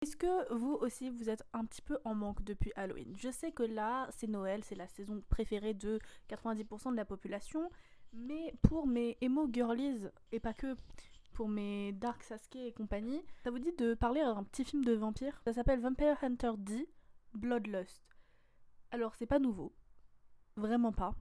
Est-ce que vous aussi vous êtes un petit peu en manque depuis Halloween? Je sais que là c'est Noël, c'est la saison préférée de 90% de la population, mais pour mes emo girlies, et pas que, pour mes Dark Sasuke et compagnie, ça vous dit de parler d'un petit film de vampire? Ça s'appelle Vampire Hunter D, Bloodlust. Alors c'est pas nouveau, vraiment pas.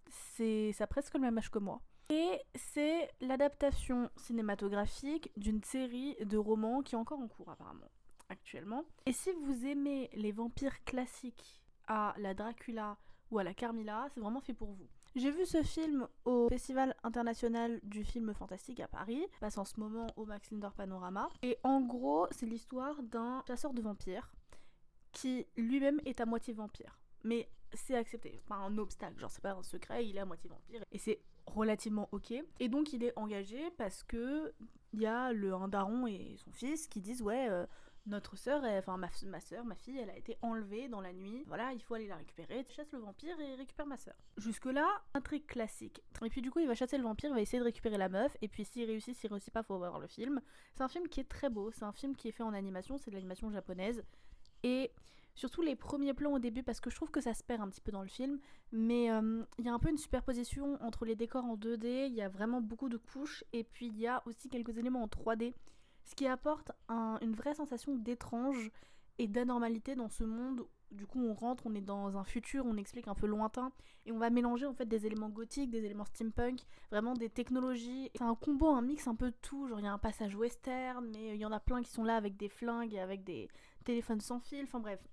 Ça a presque le même âge que moi. Et c'est l'adaptation cinématographique d'une série de romans qui est encore en cours apparemment, actuellement. Et si vous aimez les vampires classiques à la Dracula ou à la Carmilla, c'est vraiment fait pour vous. J'ai vu ce film au Festival international du film fantastique à Paris, passe en ce moment au Max Linder Panorama. Et en gros, c'est l'histoire d'un chasseur de vampires qui lui-même est à moitié vampire. Mais c'est accepté, c'est pas un obstacle, genre c'est pas un secret, il est à moitié vampire et c'est relativement ok. Et donc il est engagé parce que il y a un daron et son fils qui disent ouais notre sœur, enfin ma sœur, ma fille, elle a été enlevée dans la nuit. Voilà, il faut aller la récupérer. Chasse le vampire et récupère ma sœur. Jusque là, un truc classique. Et puis du coup, il va chasser le vampire, il va essayer de récupérer la meuf. Et puis s'il réussit pas, faut voir le film. C'est un film qui est très beau. C'est un film qui est fait en animation. C'est de l'animation japonaise. Et surtout les premiers plans au début, parce que je trouve que ça se perd un petit peu dans le film, mais il y a un peu une superposition entre les décors en 2D, il y a vraiment beaucoup de couches, et puis il y a aussi quelques éléments en 3D, ce qui apporte une vraie sensation d'étrange et d'anormalité dans ce monde. Du coup, on rentre, on est dans un futur, on explique un peu lointain, et on va mélanger en fait des éléments gothiques, des éléments steampunk, vraiment des technologies. C'est un combo, un mix un peu de tout. Genre, il y a un passage western, mais il y en a plein qui sont là avec des flingues et avec des téléphones sans fil. Enfin bref,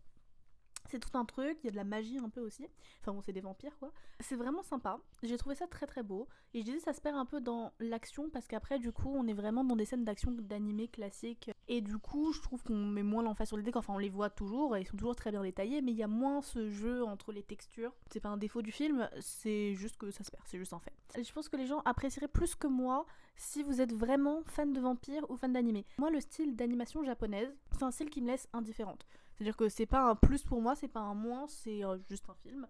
c'est tout un truc, il y a de la magie un peu aussi. Enfin bon, c'est des vampires quoi. C'est vraiment sympa. J'ai trouvé ça très très beau. Et je disais, ça se perd un peu dans l'action parce qu'après, du coup, on est vraiment dans des scènes d'action d'animé classique. Et du coup, je trouve qu'on met moins l'emphase sur les décors. Enfin, on les voit toujours, ils sont toujours très bien détaillés, mais il y a moins ce jeu entre les textures. C'est pas un défaut du film, c'est juste que ça se perd, c'est juste un fait. Et je pense que les gens apprécieraient plus que moi si vous êtes vraiment fan de vampires ou fan d'animé. Moi, le style d'animation japonaise, c'est un style qui me laisse indifférente. C'est-à-dire que c'est pas un plus pour moi, c'est pas un moins, c'est juste un film.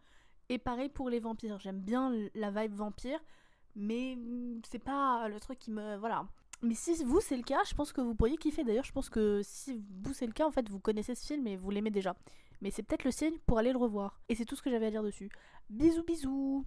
Et pareil pour les vampires, j'aime bien la vibe vampire, mais c'est pas le truc qui me... Voilà. Mais si vous c'est le cas, je pense que vous pourriez kiffer. D'ailleurs, je pense que si vous c'est le cas, en fait, vous connaissez ce film et vous l'aimez déjà. Mais c'est peut-être le signe pour aller le revoir. Et c'est tout ce que j'avais à dire dessus. Bisous bisous.